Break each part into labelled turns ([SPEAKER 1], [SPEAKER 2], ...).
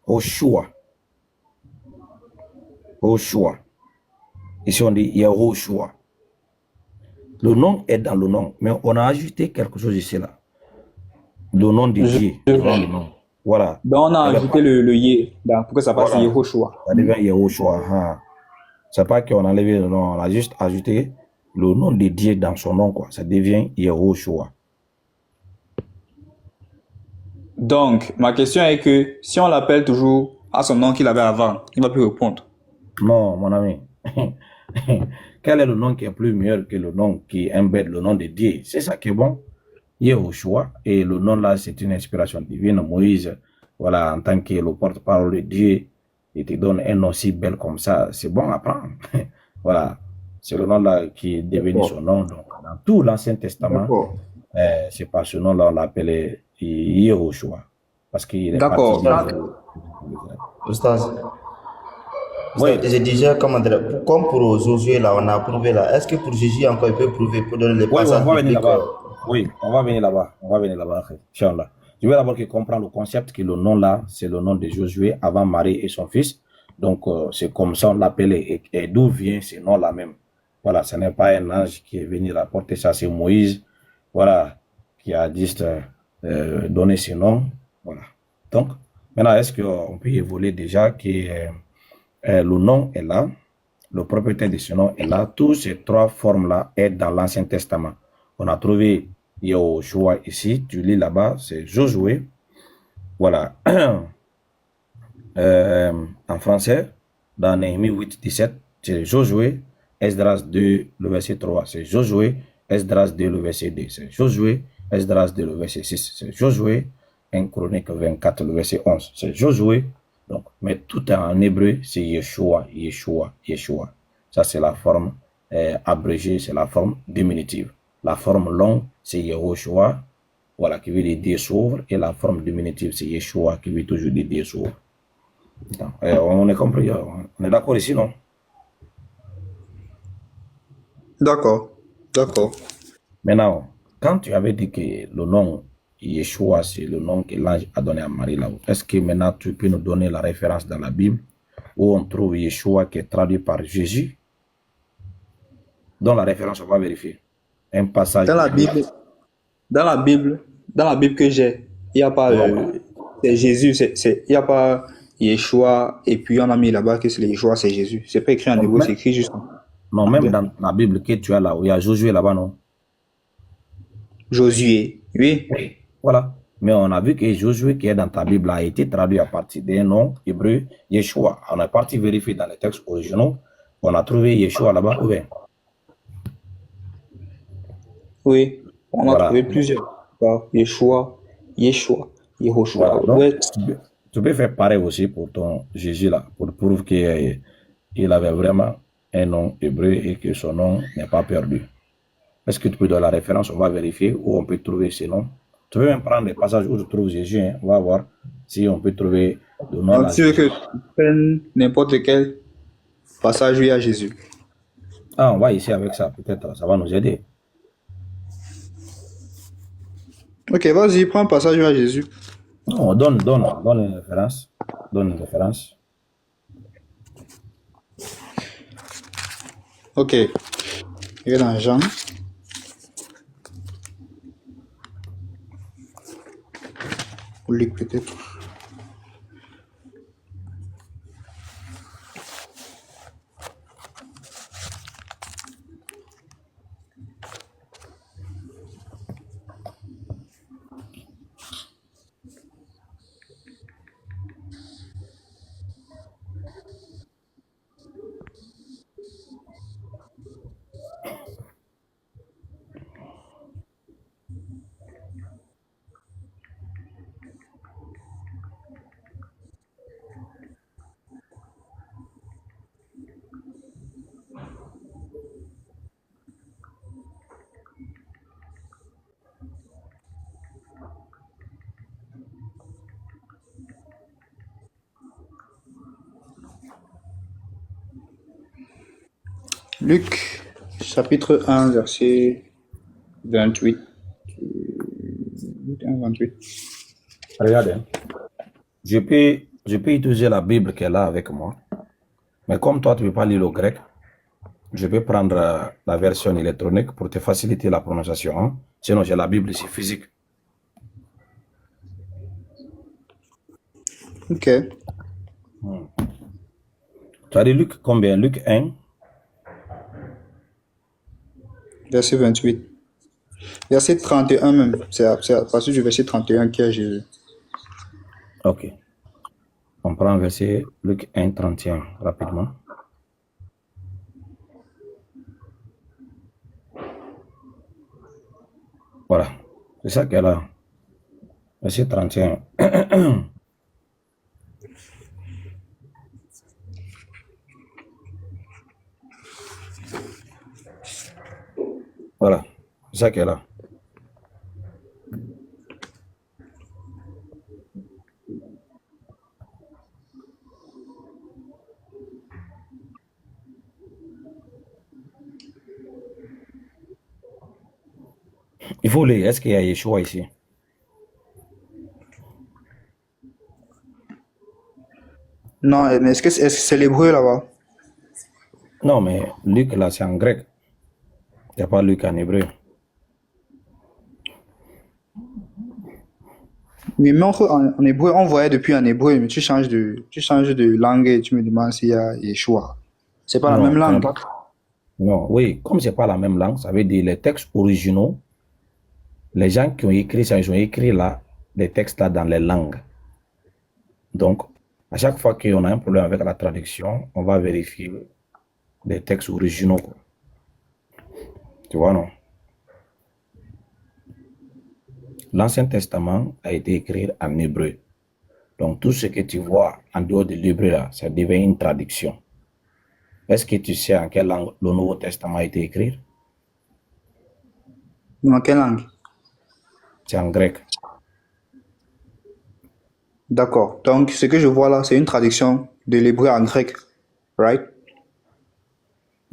[SPEAKER 1] Hoshua. Hoshua. Ici, on dit Yehoshua. Le nom est dans le nom, mais on a ajouté quelque chose ici, là. Le nom de Dieu, dans le nom. Voilà.
[SPEAKER 2] Donc, on a ajouté le yé, pour que ça passe
[SPEAKER 1] Voilà.
[SPEAKER 2] Yehoshua.
[SPEAKER 1] Ça devient Yehoshua. C'est pas qu'on a enlevé le nom, on a juste ajouté le nom de Dieu dans son nom, quoi. Ça devient Yehoshua.
[SPEAKER 2] Donc, ma question est que si on l'appelle toujours à son nom qu'il avait avant, il ne va plus répondre.
[SPEAKER 1] Non, mon ami. Quel est le nom qui est plus meilleur que le nom qui embête le nom de Dieu? C'est ça qui est bon. Yehoshua. Et le nom là, c'est une inspiration divine. Moïse, voilà, en tant que le porte-parole de Dieu, il te donne un nom si bel comme ça. C'est bon à prendre. Voilà. C'est le nom là qui est devenu son nom. Donc, dans tout l'Ancien Testament, c'est par ce nom là on l'appelait Yehoshua. Parce qu'il est parti.
[SPEAKER 2] D'accord.
[SPEAKER 3] Oustaz,
[SPEAKER 1] Oui.
[SPEAKER 3] je disais, comme pour Josué, là, on a prouvé là. Est-ce que pour Jésus encore, il peut prouver pour donner les
[SPEAKER 1] Oui,
[SPEAKER 3] passages
[SPEAKER 1] on va venir
[SPEAKER 3] bibliques,
[SPEAKER 1] là-bas. Oui, on va venir là-bas. On va venir là-bas. Inch'Allah. Je vais d'abord qu'il comprenne le concept que le nom là, c'est le nom de Josué avant Marie et son fils. Donc, c'est comme ça on l'appelait. Et d'où vient ce nom-là même? Voilà, ce n'est pas un ange qui est venu rapporter ça, c'est Moïse, voilà, qui a juste donné ce nom. Voilà. Donc, maintenant, est-ce qu'on peut évoluer déjà que le nom est là, le propriétaire de ce nom est là, toutes ces trois formes-là sont dans l'Ancien Testament. On a trouvé Yehoshua ici, tu lis là-bas, c'est Josué. Voilà. En français, dans Néhémie 8, 17, c'est Josué. Esdras 2, le verset 3, c'est Josué. Esdras 2, le verset 2, c'est Josué. Esdras 2, le verset 6, c'est Josué. 1 Chronique 24, le verset 11, c'est Josué. Donc, mais tout en hébreu, c'est Yeshua, Yeshua, Yeshua. Ça, c'est la forme abrégée, c'est la forme diminutive. La forme longue, c'est Yehoshua, voilà, qui veut dire Dieu sauve. Et la forme diminutive, c'est Yeshua, qui veut toujours dire Dieu sauve. On est compris, on est d'accord ici, non?
[SPEAKER 2] D'accord. D'accord.
[SPEAKER 1] Maintenant, quand tu avais dit que le nom Yeshua, c'est le nom que l'ange a donné à Marie là, est-ce que maintenant tu peux nous donner la référence dans la Bible où on trouve Yeshua qui est traduit par Jésus? Dans la référence, on va vérifier. Un passage.
[SPEAKER 2] Dans la Bible que j'ai, il n'y a pas c'est Jésus, il n'y a pas Yeshua, et puis on a mis là-bas que c'est Yeshua, c'est Jésus. C'est pas écrit en hébreu, c'est écrit juste.
[SPEAKER 1] Non, même dans la Bible que tu as là, où il y a Josué là-bas, non?
[SPEAKER 2] Josué, oui.
[SPEAKER 1] Voilà. Mais on a vu que Josué qui est dans ta Bible a été traduit à partir d'un nom hébreu, Yeshua. On est parti vérifier dans les textes originaux. On a trouvé Yeshua là-bas.
[SPEAKER 2] Oui, on a
[SPEAKER 1] Voilà.
[SPEAKER 2] trouvé plusieurs. Yeshua, Yehoshua.
[SPEAKER 1] Voilà.
[SPEAKER 2] Ouais.
[SPEAKER 1] Tu peux faire pareil aussi pour ton Jésus là, pour prouver qu'il avait vraiment un nom hébreu et que son nom n'est pas perdu. Est-ce que tu peux donner la référence? On va vérifier où on peut trouver ce nom. Tu peux même prendre les passages où tu trouves Jésus. Hein. On va voir si on peut trouver le nom.
[SPEAKER 2] Donc, tu veux que tu prennes n'importe quel passage où il y a Jésus.
[SPEAKER 1] Ah, on va ici avec ça. Peut-être ça va nous aider.
[SPEAKER 2] Ok, vas-y, prends un passage où il y a Jésus.
[SPEAKER 1] Non, donne une référence. Donne une référence.
[SPEAKER 2] Ok. Il est dans Jean. Ou Luc peut-être. Luc, chapitre 1, verset 28. 1, 28.
[SPEAKER 1] Regarde. Je peux je peux utiliser la Bible qui est là avec moi. Mais comme toi, tu ne peux pas lire le grec, je vais prendre la version électronique pour te faciliter la prononciation. Hein. Sinon, j'ai la Bible ici physique.
[SPEAKER 2] Ok.
[SPEAKER 1] Tu as dit Luc combien? Luc 1,
[SPEAKER 2] Verset 28. Verset 31 même. C'est à partir du verset 31 qu'il y a Jésus.
[SPEAKER 1] ok. On prend verset Luc 1, 31 rapidement. Voilà, c'est ça qu'elle a. Verset 31. Voilà, c'est ça qu'elle a. Il faut lire. Est-ce qu'il y a Yeshua ici?
[SPEAKER 2] Non, mais est-ce que c'est l'hébreu là-bas?
[SPEAKER 1] Non, mais Luc là, c'est en grec. Il n'y a pas Luc en hébreu.
[SPEAKER 2] Oui, mais en hébreu, on voyait depuis en hébreu, mais tu changes de langue et tu me demandes s'il y a Yeshua. C'est pas la
[SPEAKER 1] Non,
[SPEAKER 2] même
[SPEAKER 1] ce n'est
[SPEAKER 2] langue.
[SPEAKER 1] pas. Non, oui, comme c'est pas la même langue, ça veut dire les textes originaux, les gens qui ont écrit ça, ils ont écrit là, les textes là dans les langues. Donc, à chaque fois qu'on a un problème avec la traduction, on va vérifier les textes originaux, quoi. Tu vois, non? L'Ancien Testament a été écrit en hébreu. Donc, tout ce que tu vois en dehors de l'hébreu là, ça devient une traduction. Est-ce que tu sais en quelle langue le Nouveau Testament a été écrit?
[SPEAKER 2] Dans quelle langue?
[SPEAKER 1] C'est en grec.
[SPEAKER 2] D'accord. Donc, ce que je vois là, c'est une traduction de l'hébreu en grec. Right?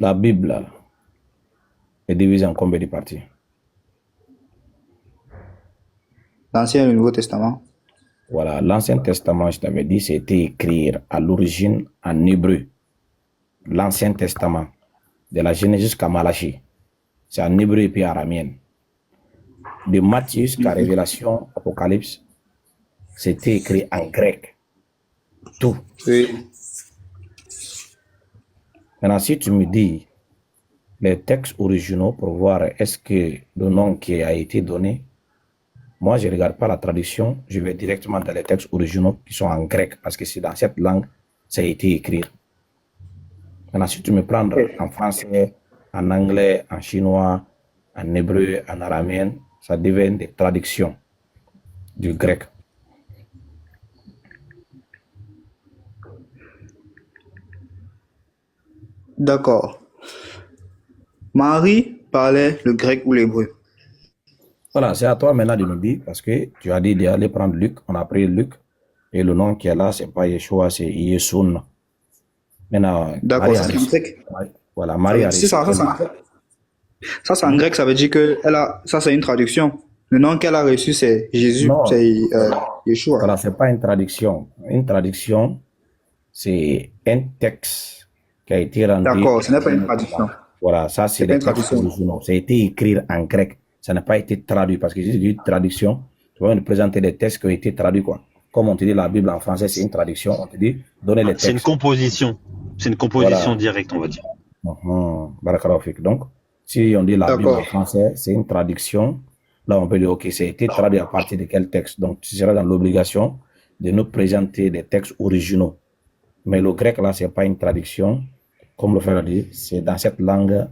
[SPEAKER 1] La Bible là, est divisée en combien de parties?
[SPEAKER 2] L'Ancien et le Nouveau Testament.
[SPEAKER 1] Voilà, l'Ancien Testament, je t'avais dit, c'était écrit à l'origine en hébreu. L'Ancien Testament, de la Genèse jusqu'à Malachie, c'est en hébreu et puis araméen. De Matthieu jusqu'à Révélation, Apocalypse, c'était écrit en grec. Tout.
[SPEAKER 2] Oui.
[SPEAKER 1] Maintenant, si tu me dis les textes originaux pour voir est-ce que le nom qui a été donné, moi, je ne regarde pas la traduction, je vais directement dans les textes originaux qui sont en grec, parce que c'est dans cette langue ça a été écrit. Maintenant, si tu me prends en français, en anglais, en chinois, en hébreu, en araméen, ça devient des traductions du grec.
[SPEAKER 2] D'accord. Marie parlait le grec ou l'hébreu.
[SPEAKER 1] Voilà, c'est à toi maintenant de nous dire, parce que tu as dit d'aller prendre Luc, on a pris Luc, et le nom qui est là, c'est pas Yeshua, c'est Yesoun. Maintenant,
[SPEAKER 2] D'accord,
[SPEAKER 1] Marie
[SPEAKER 2] ça
[SPEAKER 1] a
[SPEAKER 2] c'est en
[SPEAKER 1] reçu.
[SPEAKER 2] grec.
[SPEAKER 1] Voilà, Marie a
[SPEAKER 2] Si ça,
[SPEAKER 1] reçu.
[SPEAKER 2] c'est en grec. Ça, c'est en grec, ça veut dire que ça c'est une traduction. Le nom qu'elle a reçu, c'est Jésus,
[SPEAKER 1] Non,
[SPEAKER 2] c'est Yeshua.
[SPEAKER 1] voilà, c'est pas une traduction. Une traduction, c'est un texte qui a été rendu.
[SPEAKER 2] D'accord, ce n'est pas une traduction.
[SPEAKER 1] Voilà, ça c'est
[SPEAKER 2] C'est pas
[SPEAKER 1] les
[SPEAKER 2] une
[SPEAKER 1] textes
[SPEAKER 2] traduction.
[SPEAKER 1] originaux. Ça a été écrit en grec. Ça n'a pas été traduit parce que j'ai dit traduction. Tu vas nous présenter des textes qui ont été traduits, quoi. Comme on te dit la Bible en français, c'est une traduction. On te dit, donnez les
[SPEAKER 4] C'est une
[SPEAKER 1] textes.
[SPEAKER 4] composition. C'est une composition
[SPEAKER 1] Voilà.
[SPEAKER 4] directe, on va dire.
[SPEAKER 1] Barakallahu fik. Donc, si on dit la Bible en
[SPEAKER 2] D'accord.
[SPEAKER 1] français, c'est une traduction. Là, on peut dire, OK, ça a été traduit à partir de quel texte. Donc, tu seras dans l'obligation de nous présenter des textes originaux. Mais le grec, là, c'est pas une traduction. Comme le frère a dit, c'est dans cette langue,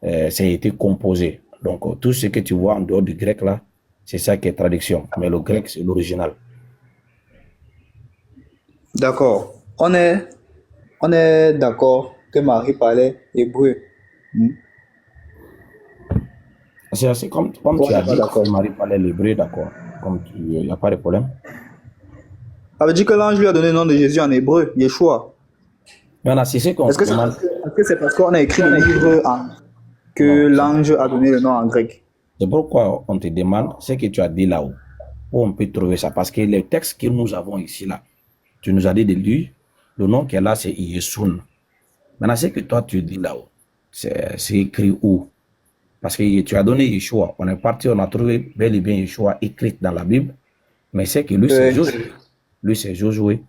[SPEAKER 1] ça a été composé. Donc, tout ce que tu vois en dehors du grec, là, c'est ça qui est traduction. Mais le grec, c'est l'original.
[SPEAKER 2] D'accord. On est d'accord que Marie parlait hébreu.
[SPEAKER 1] C'est assez comme
[SPEAKER 2] On
[SPEAKER 1] tu as
[SPEAKER 2] n'est pas
[SPEAKER 1] dit,
[SPEAKER 2] d'accord.
[SPEAKER 1] Marie parlait l'hébreu, d'accord. Il n'y a pas de problème.
[SPEAKER 2] Ça veut dire que l'ange lui a donné le nom de Jésus en hébreu, Yeshua.
[SPEAKER 1] Maintenant, c'est ce qu'on
[SPEAKER 2] Est-ce que c'est
[SPEAKER 1] demande.
[SPEAKER 2] est-ce que c'est parce qu'on a écrit le livre que
[SPEAKER 1] Non,
[SPEAKER 2] l'ange a donné le nom en grec?
[SPEAKER 1] c'est pourquoi on te demande ce que tu as dit là-haut, où on peut trouver ça. Parce que les textes que nous avons ici, là, tu nous as dit de lui, le nom qui est là, c'est Yesoun. Maintenant, ce que toi, tu dis là-haut, c'est écrit où? Parce que tu as donné Yeshua. On est parti, on a trouvé bel et bien Yeshua écrit dans la Bible. Mais c'est que lui, c'est Josué. Lui, c'est Josué.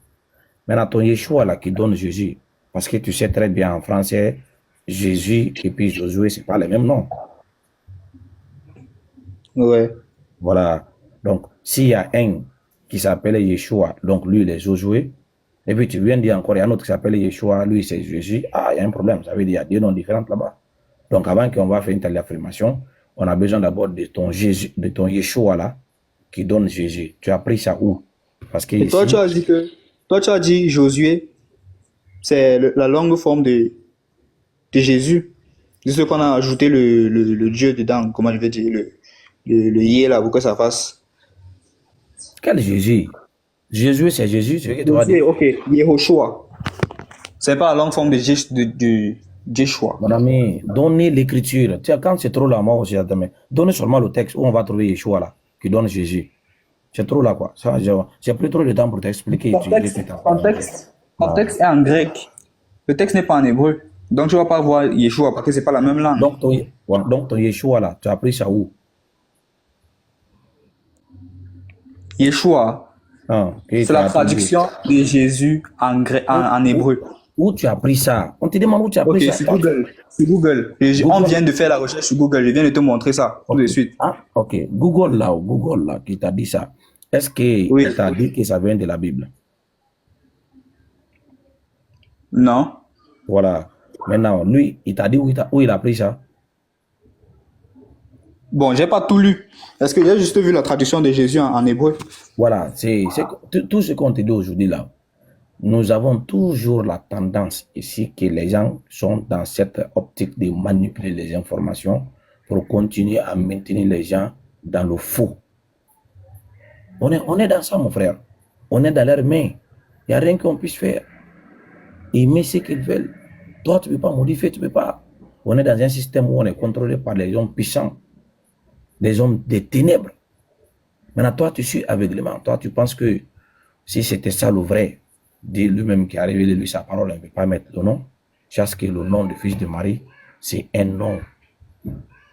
[SPEAKER 1] Maintenant, ton Yeshua là qui donne Jésus, parce que tu sais très bien en français, Jésus et puis Josué, c'est pas les mêmes noms.
[SPEAKER 2] Ouais.
[SPEAKER 1] Voilà. Donc, s'il y a un qui s'appelle Yeshua, donc lui, il est Josué, et puis tu viens de dire encore, il y a un autre qui s'appelle Yeshua, lui, c'est Jésus, ah, il y a un problème. Ça veut dire qu'il y a deux noms différents là-bas. Donc, avant qu'on va faire une telle affirmation, on a besoin d'abord de ton Jésus, de ton Yeshua là, qui donne Jésus. Tu as pris ça où? Parce que
[SPEAKER 2] Et toi,
[SPEAKER 1] ici,
[SPEAKER 2] tu as dit Josué, c'est la longue forme de Jésus. C'est ce qu'on a ajouté le Dieu dedans, comment je vais dire, le yé là, pour que ça fasse.
[SPEAKER 1] quel Jésus? Jésus, c'est Jésus, c'est ce que tu vas
[SPEAKER 2] Josué,
[SPEAKER 1] dire.
[SPEAKER 2] ok, Yehoshua. C'est pas la longue forme de Jeshua.
[SPEAKER 1] Mon ami, donnez l'écriture. Tiens, quand c'est trop là, moi aussi, attends, donnez seulement le texte où on va trouver Yeshua là, qui donne Jésus. C'est trop là, quoi. Ça, j'ai pris trop de temps pour t'expliquer.
[SPEAKER 2] Contexte est en grec. Le texte n'est pas en hébreu. Donc, tu vas pas voir Yeshua parce que c'est pas la même langue.
[SPEAKER 1] Donc, ton Yeshua là, tu as pris ça où?
[SPEAKER 2] Yeshua, c'est la traduction de Jésus en hébreu.
[SPEAKER 1] Où tu as pris ça? On te demande où tu as pris ça.
[SPEAKER 2] C'est Google. C'est Google. On vient de faire la recherche sur Google. Je viens de te montrer ça tout de suite.
[SPEAKER 1] Ah, ok. Google là, qui t'a dit ça. Est-ce qu'il t'a dit que ça vient de la Bible?
[SPEAKER 2] Non.
[SPEAKER 1] Voilà. Maintenant, lui, il t'a dit où il a pris ça?
[SPEAKER 2] Bon, j'ai pas tout lu. Est-ce que j'ai juste vu la traduction de Jésus en hébreu?
[SPEAKER 1] Voilà. C'est tout ce qu'on te dit aujourd'hui là. Nous avons toujours la tendance ici que les gens sont dans cette optique de manipuler les informations pour continuer à maintenir les gens dans le faux. On est dans ça, mon frère. On est dans leurs mains. Il n'y a rien qu'on puisse faire. Ils mettent ce qu'ils veulent. Toi, tu ne peux pas modifier, tu ne peux pas. On est dans un système où on est contrôlé par les hommes puissants, des hommes des ténèbres. Maintenant, toi, tu suis aveuglément. Toi, tu penses que si c'était ça le vrai, Dieu lui-même qui a révélé lui sa parole, on ne peut pas mettre le nom. Parce que le nom du fils de Marie, c'est un nom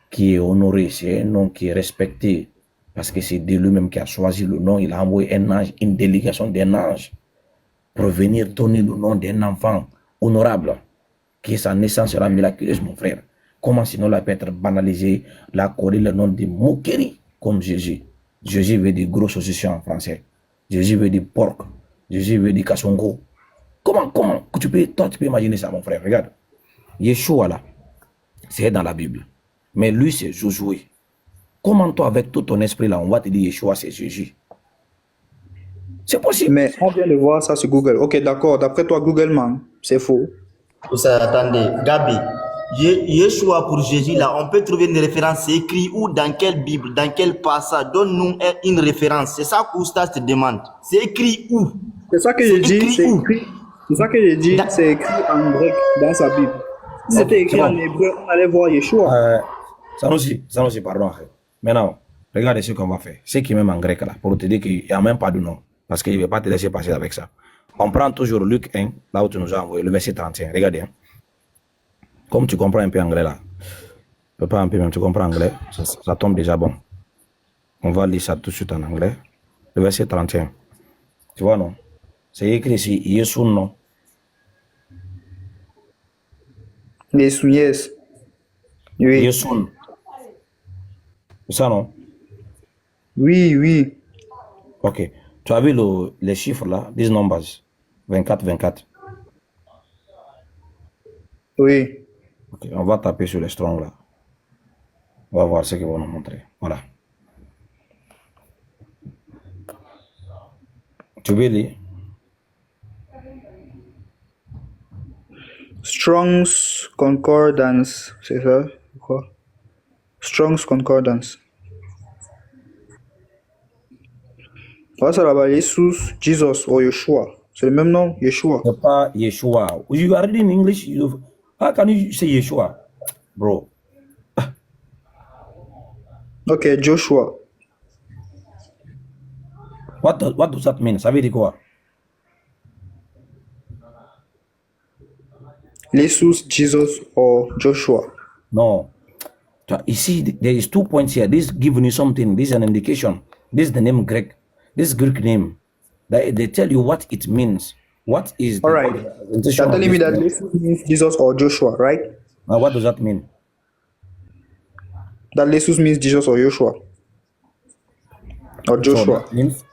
[SPEAKER 1] qui est honoré, c'est un nom qui est respecté. Parce que c'est Dieu lui-même qui a choisi le nom. Il a envoyé un ange, une délégation d'un ange, pour venir donner le nom d'un enfant honorable, qui sa naissance sera miraculeuse, mon frère. Comment sinon la peut être banalisée, l'accorder le nom de moquerie, comme Jésus. Jésus veut dire gros saucisson en français. Jésus veut dire porc. Jésus veut dire kassongo. Comment, toi tu peux imaginer ça, mon frère. Regarde. Yeshua là, c'est dans la Bible. Mais lui, c'est Josué. Comment toi, avec tout ton esprit là, on va te dire Yeshua, c'est Jésus? C'est possible.
[SPEAKER 2] Mais on vient de voir ça sur Google. Ok, d'accord. D'après toi, Google, man, c'est faux.
[SPEAKER 3] Ça, attendez, Gabi. Yeshua pour Jésus, là, on peut trouver une référence. C'est écrit où, dans quelle Bible, dans quel passage? Donne-nous une référence. C'est ça qu'Oustas te demande. C'est écrit où?
[SPEAKER 2] C'est ça que j'ai dit. C'est ça que j'ai dit. C'est écrit en grec dans sa Bible. Si c'était écrit en hébreu, on allait voir Yeshua.
[SPEAKER 1] Sanosi, pardon. Maintenant, regardez ce qu'on va faire. C'est qui même en grec là, pour te dire qu'il n'y a même pas de nom. Parce qu'il ne va pas te laisser passer avec ça. On prend toujours Luc 1, là où tu nous as envoyé, le verset 31. Regardez. Hein. Comme tu comprends un peu anglais là. Pas un peu même, tu comprends anglais. Ça tombe déjà bon. On va lire ça tout de suite en anglais. Le verset 31. Tu vois, non? C'est écrit ici, Yesu non.
[SPEAKER 2] Yes. Oui.
[SPEAKER 1] Yesu. C'est ça, non?
[SPEAKER 2] Oui.
[SPEAKER 1] Ok. Tu as vu les chiffres là, 10 numbers. 24.
[SPEAKER 2] Oui.
[SPEAKER 1] Ok, on va taper sur les strong là. On va voir ce qu'ils vont nous montrer. Voilà. Tu veux lire?
[SPEAKER 2] Strong's Concordance, c'est ça? Quoi? Strong's Concordance. Ah, ça là-bas, Jesus ou Yeshua. C'est le même nom, Yeshua.
[SPEAKER 1] C'est pas Yeshua. You are reading English. How can you say Yeshua? Bro.
[SPEAKER 2] Ok, Joshua.
[SPEAKER 1] What does that mean? Ça veut dire quoi?
[SPEAKER 2] Jesus, Jesus, or Joshua?
[SPEAKER 1] No. So, you see, there is 2 points here. This giving you something. This is an indication. This is the name Greek. This Greek name. They tell you what it means. What is the
[SPEAKER 2] All right.
[SPEAKER 1] representation
[SPEAKER 2] You're
[SPEAKER 1] of
[SPEAKER 2] telling me
[SPEAKER 1] this
[SPEAKER 2] that
[SPEAKER 1] name?
[SPEAKER 2] Jesus means Jesus or Joshua, right?
[SPEAKER 1] Now, what does that mean?
[SPEAKER 2] That Jesus means Jesus or Joshua. Or
[SPEAKER 1] So
[SPEAKER 2] Joshua.
[SPEAKER 1] that means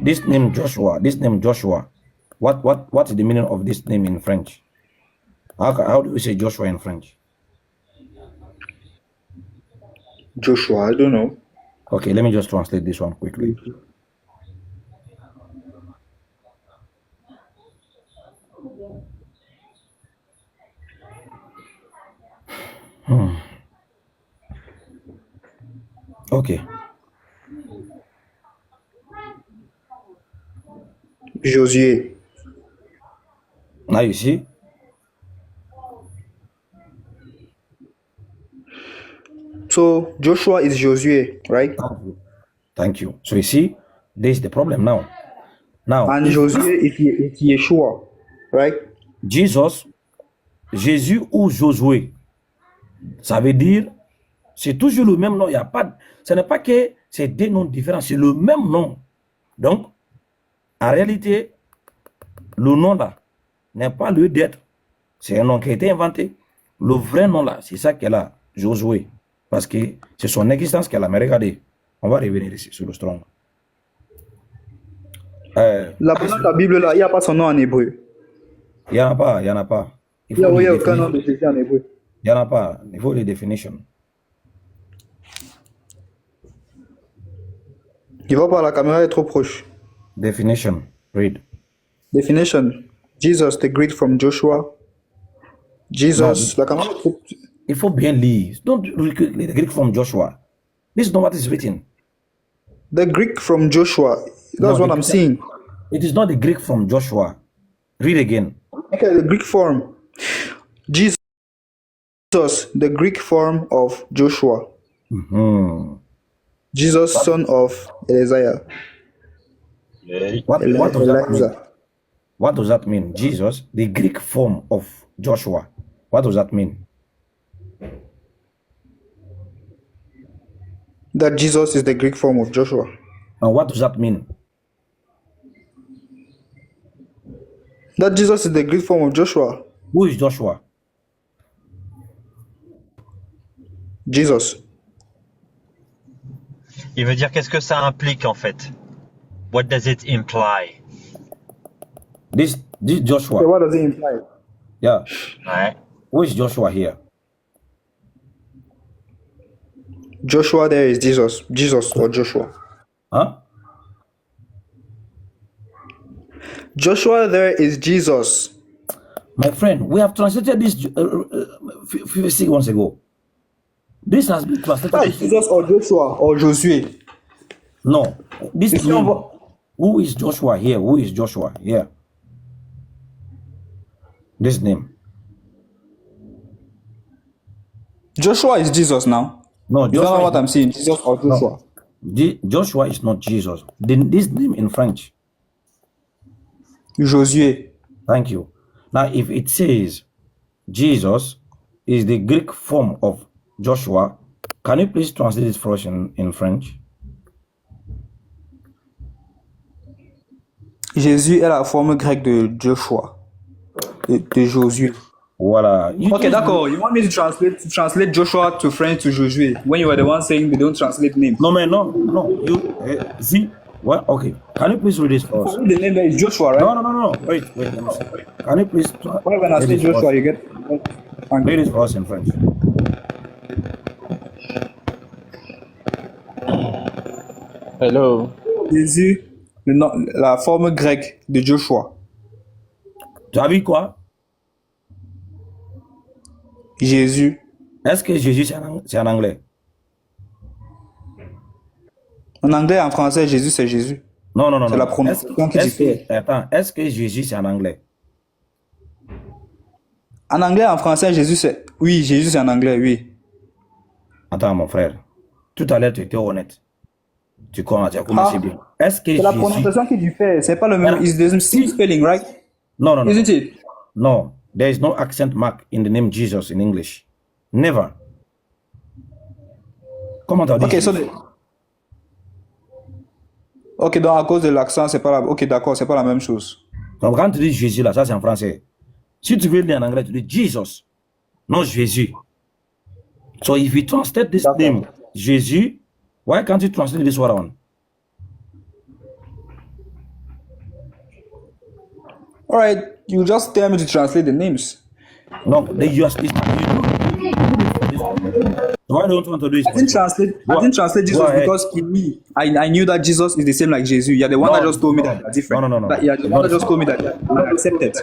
[SPEAKER 1] this name Joshua. This name Joshua. What is the meaning of this name in French? How do we say Joshua in French?
[SPEAKER 2] Joshua, I don't know.
[SPEAKER 1] Okay, let me just translate this one quickly. Okay.
[SPEAKER 2] Josué.
[SPEAKER 1] Now you see.
[SPEAKER 2] So Joshua is Josué, right?
[SPEAKER 1] Thank you. So you see, this is the problem now. Now,
[SPEAKER 2] And
[SPEAKER 1] if
[SPEAKER 2] Josué is Yeshua, right?
[SPEAKER 1] Jesus, Jésus ou Josué, ça veut dire, c'est toujours le même nom. Il y a pas, ce n'est pas que c'est deux noms différents, c'est le même nom. Donc, en réalité, le nom là n'est pas le d'être. C'est un nom qui a été inventé. Le vrai nom là, c'est ça qu'elle a, Josué. Parce que c'est son existence qu'elle a. Mais regardez, on va revenir ici sur le strong.
[SPEAKER 2] Là-bas dans la Bible, là, il n'y a pas son nom en hébreu.
[SPEAKER 1] Il n'y en a pas, il n'y en a pas. Il
[SPEAKER 2] Il n'y
[SPEAKER 1] faut
[SPEAKER 2] a
[SPEAKER 1] les
[SPEAKER 2] aucun
[SPEAKER 1] définir.
[SPEAKER 2] nom de Jésus en hébreu.
[SPEAKER 1] Il n'y en a pas. Il faut les définitions.
[SPEAKER 2] Il va pas, la caméra est trop proche.
[SPEAKER 1] Definition. Read.
[SPEAKER 2] Definition. Jesus, the Greek from Joshua. Jesus, la caméra est trop...
[SPEAKER 1] Il faut bien lire. Don't read the Greek from Joshua. This is not what is written.
[SPEAKER 2] The Greek from Joshua. That's
[SPEAKER 1] No,
[SPEAKER 2] what I'm seeing.
[SPEAKER 1] It is not the Greek from Joshua. Read again.
[SPEAKER 2] Okay, the Greek form. Jesus, the Greek form of Joshua. Jesus, son of Eliah.
[SPEAKER 1] What does that mean?
[SPEAKER 2] Eliza.
[SPEAKER 1] What does that mean? Jesus, the Greek form of Joshua. What does that mean?
[SPEAKER 2] That Jesus is the Greek form of Joshua.
[SPEAKER 1] And what does that mean?
[SPEAKER 2] That Jesus is the Greek form of Joshua.
[SPEAKER 1] Who is Joshua?
[SPEAKER 2] Jesus.
[SPEAKER 4] Il veut dire qu'est-ce que ça implique en fait? What does it imply?
[SPEAKER 1] This
[SPEAKER 2] So
[SPEAKER 1] Joshua.
[SPEAKER 2] what does it imply?
[SPEAKER 1] Yeah.
[SPEAKER 4] Ouais.
[SPEAKER 1] Who is Joshua here?
[SPEAKER 2] Joshua there is Jesus. Jesus or Joshua.
[SPEAKER 1] Huh?
[SPEAKER 2] Joshua there is Jesus.
[SPEAKER 1] My friend, we have translated this few seconds ago. This has been translated.
[SPEAKER 2] Jesus or Joshua or Josué.
[SPEAKER 1] No. This
[SPEAKER 2] It's
[SPEAKER 1] name.
[SPEAKER 2] not-
[SPEAKER 1] Who is Joshua here? Who is Joshua here? This name.
[SPEAKER 2] Joshua is Jesus now.
[SPEAKER 1] No,
[SPEAKER 2] You don't know
[SPEAKER 1] Joshua,
[SPEAKER 2] what I'm saying? Jesus or Joshua.
[SPEAKER 1] Joshua is not Jesus. This name in French.
[SPEAKER 2] Josué.
[SPEAKER 1] Thank you. Now, if it says Jesus is the Greek form of Joshua, can you please translate it for us in French?
[SPEAKER 2] Jésus est la forme grecque de Joshua. De Josué.
[SPEAKER 1] Voilà.
[SPEAKER 2] Okay, d'accord. You want me to translate Joshua to French to Josué when you were the one saying they don't translate names?
[SPEAKER 1] No, man, no. You see? Well, okay. Can you please read this for us?
[SPEAKER 2] The name there is Joshua, right?
[SPEAKER 1] No. Wait. Let me see. Can you please
[SPEAKER 2] Why when I
[SPEAKER 1] read
[SPEAKER 2] say
[SPEAKER 1] it for
[SPEAKER 2] Joshua,
[SPEAKER 1] us?
[SPEAKER 2] you get
[SPEAKER 1] Read it for us in French.
[SPEAKER 2] Hello. Jésus, la forme grecque de Joshua.
[SPEAKER 1] Tu as vu quoi?
[SPEAKER 2] Jésus.
[SPEAKER 1] Est-ce que Jésus c'est en anglais?
[SPEAKER 2] En anglais et en français, Jésus, c'est Jésus.
[SPEAKER 1] Non.
[SPEAKER 2] C'est la prononciation qui diffère.
[SPEAKER 1] Attends, est-ce que Jésus c'est en anglais?
[SPEAKER 2] En anglais et en français, Jésus, c'est... Oui, Jésus, c'est en anglais, oui.
[SPEAKER 1] Attends, mon frère. Tout à l'heure, tu étais honnête. Tu as commencé bien. Est-ce que
[SPEAKER 2] C'est la
[SPEAKER 1] Jésus...
[SPEAKER 2] prononciation qui diffère. C'est pas le même... It's the same spelling, right?
[SPEAKER 1] Non.
[SPEAKER 2] Isn't it?
[SPEAKER 1] Non. There is no accent mark in the name Jesus in English. Never. Comment t'as dit?
[SPEAKER 2] Ok, ok, donc à cause de l'accent, c'est pas la... Ok, d'accord, c'est pas la même chose.
[SPEAKER 1] Donc quand tu dis Jésus là, ça c'est en français. Si tu veux le dire en anglais, tu dis Jesus, not Jésus. So if you translate this name Jésus, why can't you translate this one?
[SPEAKER 2] All right, you just tell me to translate the names.
[SPEAKER 1] No, they use this. Why don't you want to do it?
[SPEAKER 2] I didn't translate Jesus because in me, I knew that Jesus is the same like Jesus. You're the one that just told me that they're different.
[SPEAKER 1] No.
[SPEAKER 2] You're the one that just told me that I accepted.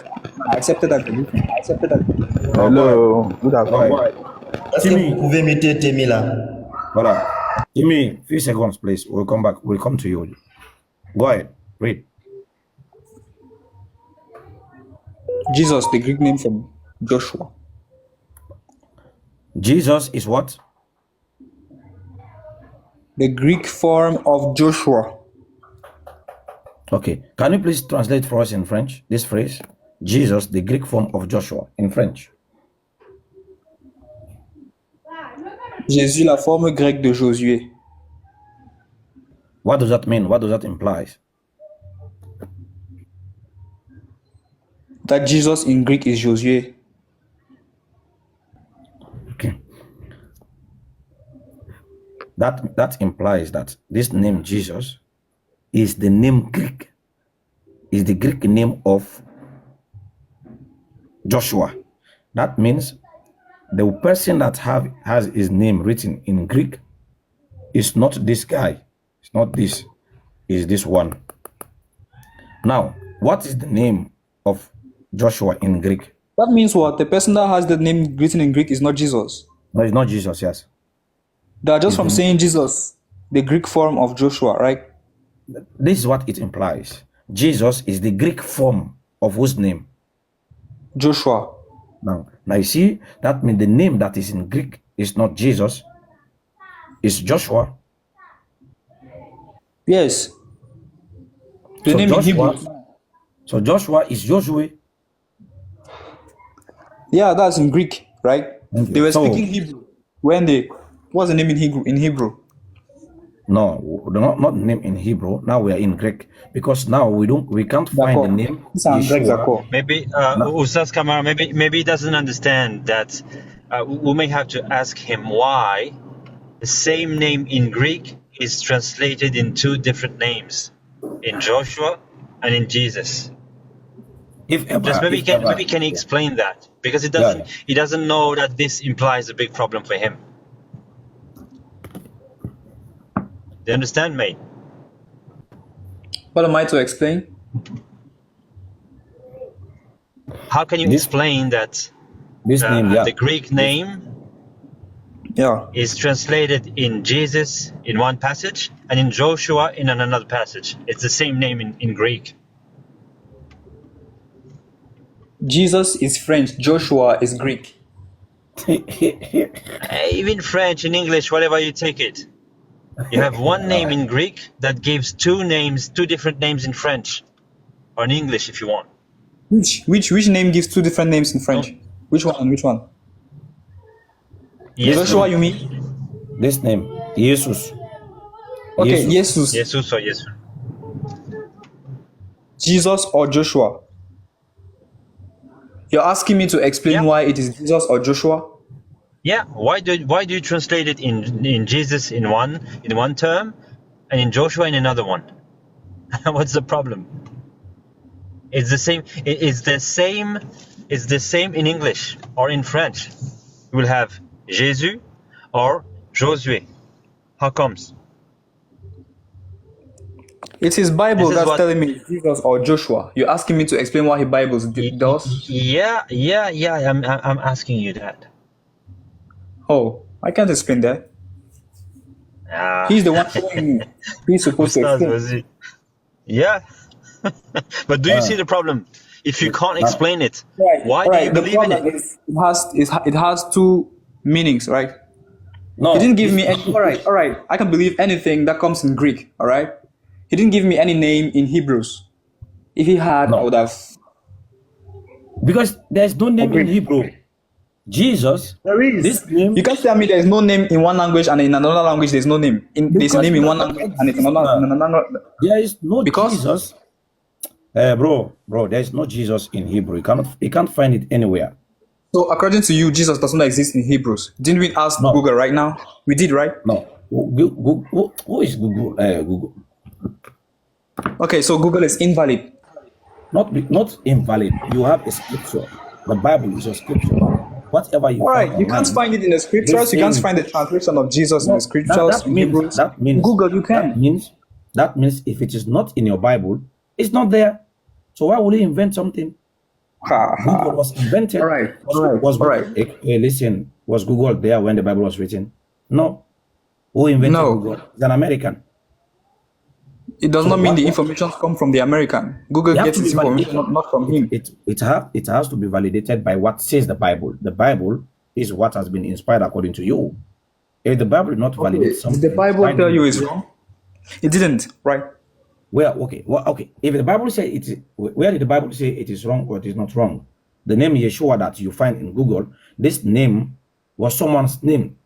[SPEAKER 2] I accepted that.
[SPEAKER 5] Hello, good afternoon.
[SPEAKER 3] Est-ce que vous pouvez mettre Temi là?
[SPEAKER 1] Voilà. Give me a few seconds, please. We'll come back. We'll come to you. Go ahead. Read.
[SPEAKER 2] Jesus, the Greek name from Joshua.
[SPEAKER 1] Jesus is what?
[SPEAKER 2] The Greek form of Joshua.
[SPEAKER 1] Okay. Can you please translate for us in French this phrase? Jesus, the Greek form of Joshua, in French.
[SPEAKER 2] Jésus, la forme grecque de Josué.
[SPEAKER 1] What does that mean? What does that imply?
[SPEAKER 2] That Jesus in Greek is Josué.
[SPEAKER 1] Okay. That implies that this name Jesus is the name Greek, is the Greek name of Joshua. That means the person that has his name written in Greek is not this guy. It's not this. It's this one. Now, what is the name of Joshua in Greek?
[SPEAKER 2] That means what? The person that has the name written in Greek is not Jesus.
[SPEAKER 1] No, it's not Jesus, yes.
[SPEAKER 2] They are just from saying Jesus, the Greek form of Joshua, right?
[SPEAKER 1] This is what it implies. Jesus is the Greek form of whose name?
[SPEAKER 2] Joshua.
[SPEAKER 1] Now you see, that means the name that is in Greek is not Jesus, it's Joshua.
[SPEAKER 2] Yes. The
[SPEAKER 1] So
[SPEAKER 2] name in
[SPEAKER 1] Joshua,
[SPEAKER 2] Hebrew.
[SPEAKER 1] so Joshua is Joshua.
[SPEAKER 2] Yeah, that's in Greek, right?
[SPEAKER 1] Thank you.
[SPEAKER 2] They were
[SPEAKER 1] So-
[SPEAKER 2] speaking Hebrew when they. What's the name in Hebrew? In Hebrew.
[SPEAKER 1] No, not name in Hebrew. Now we are in Greek because now we can't find the name.
[SPEAKER 2] It's en grec,
[SPEAKER 1] Yeshua.
[SPEAKER 2] d'accord.
[SPEAKER 4] Maybe Ustaz Kamara, maybe he doesn't understand that we may have to ask him why the same name in Greek is translated in two different names, in Joshua and in Jesus.
[SPEAKER 1] If ever,
[SPEAKER 4] Just maybe
[SPEAKER 1] if
[SPEAKER 4] can
[SPEAKER 1] ever-
[SPEAKER 4] maybe can he explain that, because he doesn't know that this implies a big problem for him. Do you understand, mate?
[SPEAKER 2] What am I to explain?
[SPEAKER 4] How can you
[SPEAKER 1] This-
[SPEAKER 4] explain that
[SPEAKER 1] This name, yeah.
[SPEAKER 4] the Greek name
[SPEAKER 2] Yeah.
[SPEAKER 4] is translated in Jesus in one passage and in Joshua in another passage? It's the same name in Greek.
[SPEAKER 2] Jesus is French. Joshua is Greek.
[SPEAKER 4] Even French, in English, whatever you take it. You have one name in Greek that gives two different names in French, or in English if you want.
[SPEAKER 2] Which name gives two different names in French? Which one and which one?
[SPEAKER 4] Yes,
[SPEAKER 2] Joshua, you mean?
[SPEAKER 1] This name, Jesus.
[SPEAKER 2] Okay,
[SPEAKER 1] Jesus.
[SPEAKER 2] Jesus.
[SPEAKER 4] Jesus or yes.
[SPEAKER 2] Jesus or Joshua? You're asking me to explain
[SPEAKER 4] Yeah.
[SPEAKER 2] why it is Jesus or Joshua?
[SPEAKER 4] Yeah. Why do you translate it in Jesus in one term, and in Joshua in another one? What's the problem? It's the same. It's the same in English or in French. You will have Jesus or Josué. How comes?
[SPEAKER 2] It is Bible
[SPEAKER 4] This is
[SPEAKER 2] that's
[SPEAKER 4] what-
[SPEAKER 2] telling me Jesus or Joshua. You're asking me to explain what the Bible does?
[SPEAKER 4] Yeah. I'm asking you that.
[SPEAKER 2] Oh, I can't explain that.
[SPEAKER 4] Ah,
[SPEAKER 2] He's the one showing me. He's supposed to
[SPEAKER 4] Ustaz,
[SPEAKER 2] explain.
[SPEAKER 4] was it? Yeah. But do you see the problem? If you can't explain it, why do you
[SPEAKER 2] The
[SPEAKER 4] believe in
[SPEAKER 2] problem
[SPEAKER 4] it?
[SPEAKER 2] is it has two meanings, right?
[SPEAKER 1] No,
[SPEAKER 2] He didn't give
[SPEAKER 1] this-
[SPEAKER 2] me any. All right. I can believe anything that comes in Greek. All right. He didn't give me any name in Hebrews. If he had,
[SPEAKER 1] No.
[SPEAKER 2] I would have.
[SPEAKER 1] Because there's no name in Hebrew. Jesus,
[SPEAKER 2] There is.
[SPEAKER 1] this name.
[SPEAKER 2] You can't tell me there's no name in one language and in another language there's no name. There's a name in one language and in another.
[SPEAKER 1] There is no
[SPEAKER 2] Because-
[SPEAKER 1] Jesus. Bro, there's no Jesus in Hebrew. You can't find it anywhere.
[SPEAKER 2] So according to you, Jesus does not exist in Hebrews. Didn't we ask
[SPEAKER 1] No.
[SPEAKER 2] Google right now? We did, right?
[SPEAKER 1] No. Who is Google? Google.
[SPEAKER 2] Okay, so Google is invalid.
[SPEAKER 1] Not invalid. You have a scripture. The Bible is a scripture. Whatever you
[SPEAKER 2] All right,
[SPEAKER 1] find
[SPEAKER 2] you can't
[SPEAKER 1] online,
[SPEAKER 2] find it in the scriptures. You can't find the translation of Jesus in the scriptures. In Hebrews.
[SPEAKER 1] that means
[SPEAKER 2] Google, you can.
[SPEAKER 1] That means if it is not in your Bible, it's not there. So why would you invent something?
[SPEAKER 2] Ha,
[SPEAKER 1] Google
[SPEAKER 2] ha.
[SPEAKER 1] was invented.
[SPEAKER 2] All right,
[SPEAKER 1] Was
[SPEAKER 2] all right.
[SPEAKER 1] listen, was Google there when the Bible was written? No. Who invented
[SPEAKER 2] No.
[SPEAKER 1] Google? It's an American.
[SPEAKER 2] It does
[SPEAKER 1] So
[SPEAKER 2] not mean
[SPEAKER 1] what-
[SPEAKER 2] the information come from the American. Google
[SPEAKER 1] It has
[SPEAKER 2] gets
[SPEAKER 1] to
[SPEAKER 2] its
[SPEAKER 1] be
[SPEAKER 2] information
[SPEAKER 1] validated.
[SPEAKER 2] not from him.
[SPEAKER 1] It has to be validated by what says the Bible. The Bible is what has been inspired according to you. If the Bible did not validate something,
[SPEAKER 2] Did the Bible
[SPEAKER 1] why
[SPEAKER 2] tell
[SPEAKER 1] did
[SPEAKER 2] you it's wrong? It didn't, right?
[SPEAKER 1] Well, okay. If the Bible say it is, where did the Bible say it is wrong or it is not wrong? The name Yeshua that you find in Google, this name was someone's name.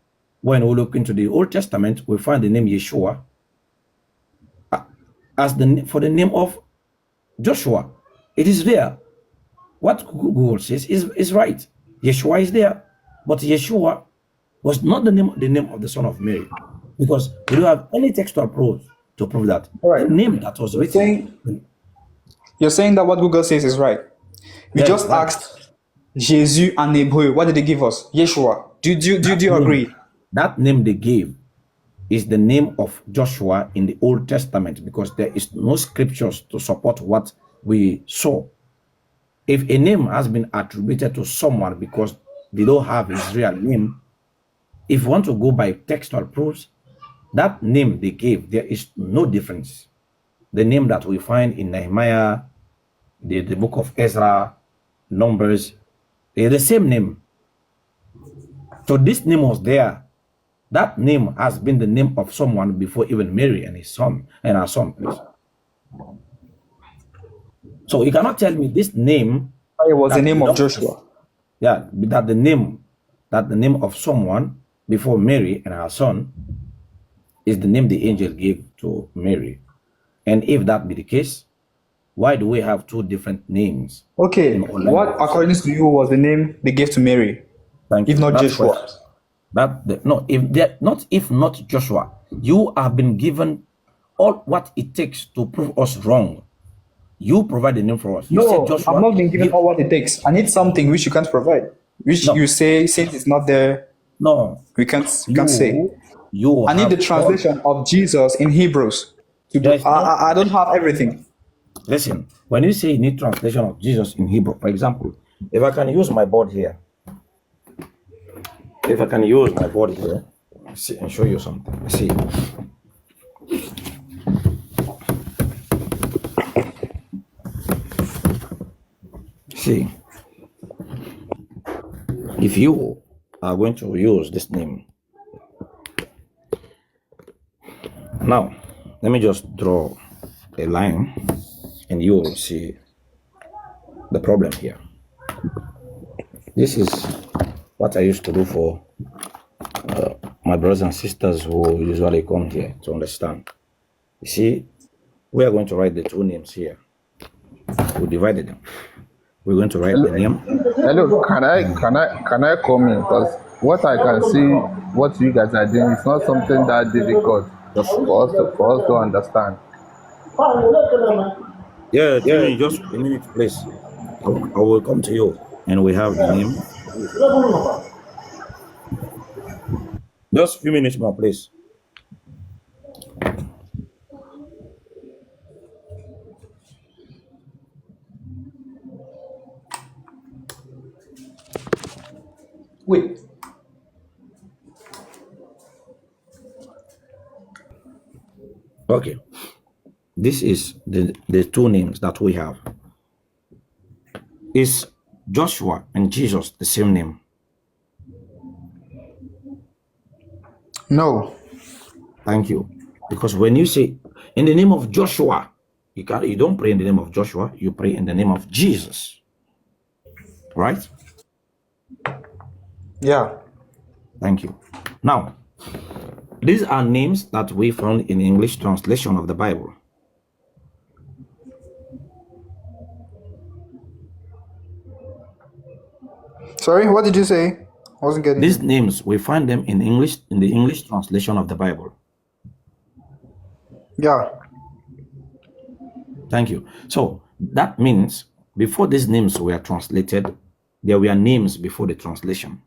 [SPEAKER 1] When we look into the Old Testament, we find the name Yeshua as for the name of Joshua. It is there. What Google says is right. Yeshua is there, but Yeshua was not the name of the son of Mary, because we don't have any textual proof to prove that.
[SPEAKER 2] All right.
[SPEAKER 1] The name that was written.
[SPEAKER 2] You're saying that what Google says is right. We
[SPEAKER 1] Yeah,
[SPEAKER 2] just
[SPEAKER 1] right.
[SPEAKER 2] asked Jesus and Hebrew. What did they give us? Yeshua. Do you agree?
[SPEAKER 1] That name they gave is the name of Joshua in the Old Testament, because there is no scriptures to support what we saw. If a name has been attributed to someone because they don't have his real name, if you want to go by textual proofs, that name they gave, there is no difference. The name that we find in Nehemiah, the book of Ezra, Numbers, they're the same name. So this name was there. That name has been the name of someone before even Mary and her son, please. So you cannot tell me this name.
[SPEAKER 2] It was the
[SPEAKER 1] that
[SPEAKER 2] name of
[SPEAKER 1] belongs-
[SPEAKER 2] Joshua.
[SPEAKER 1] Yeah, that the name of someone before Mary and her son is the name the angel gave to Mary. And if that be the case, why do we have two different names?
[SPEAKER 2] Okay,
[SPEAKER 1] In all
[SPEAKER 2] what
[SPEAKER 1] languages.
[SPEAKER 2] according to you was the name they gave to Mary?
[SPEAKER 1] Thank
[SPEAKER 2] If
[SPEAKER 1] you.
[SPEAKER 2] not
[SPEAKER 1] That's
[SPEAKER 2] Joshua.
[SPEAKER 1] correct. If not Joshua, you have been given all what it takes to prove us wrong. You provide the name for us. You
[SPEAKER 2] No,
[SPEAKER 1] said Joshua.
[SPEAKER 2] I'm not being given
[SPEAKER 1] give-
[SPEAKER 2] all what it takes. I need something which you can't provide. Which
[SPEAKER 1] No.
[SPEAKER 2] you say since it's not there,
[SPEAKER 1] No,
[SPEAKER 2] we can't say.
[SPEAKER 1] You
[SPEAKER 2] I need the
[SPEAKER 1] have
[SPEAKER 2] translation of Jesus in Hebrews. To do,
[SPEAKER 1] There's no-
[SPEAKER 2] I don't have everything.
[SPEAKER 1] Listen, when you say you need translation of Jesus in Hebrew, for example, if I can use my board here, see, and show you something. See. See. If you are going to use this name, now, let me just draw a line and you will see the problem here. This is what I used to do for my brothers and sisters who usually come here to understand. You see, we are going to write the two names here. We divided them. We're going to write the name.
[SPEAKER 5] Hello, can I come in? Because what I can see, what you guys are doing, is not something that difficult for us to understand.
[SPEAKER 1] Yeah, just a minute, please. I will come to you and we have the name. Just a few minutes more, please.
[SPEAKER 2] Wait.
[SPEAKER 1] Okay. This is the two names that we have. Is Joshua and Jesus the same name?
[SPEAKER 2] No.
[SPEAKER 1] Thank you. Because when you say in the name of Joshua, you don't pray in the name of Joshua, you pray in the name of Jesus. Right?
[SPEAKER 2] Yeah.
[SPEAKER 1] Thank you. Now, these are names that we found in English translation of the Bible.
[SPEAKER 2] Sorry, what did you say? I wasn't getting
[SPEAKER 1] These
[SPEAKER 2] you.
[SPEAKER 1] names, we find them in English, in the English translation of the Bible.
[SPEAKER 2] Yeah.
[SPEAKER 1] Thank you. So that means before these names were translated, there were names before the translation.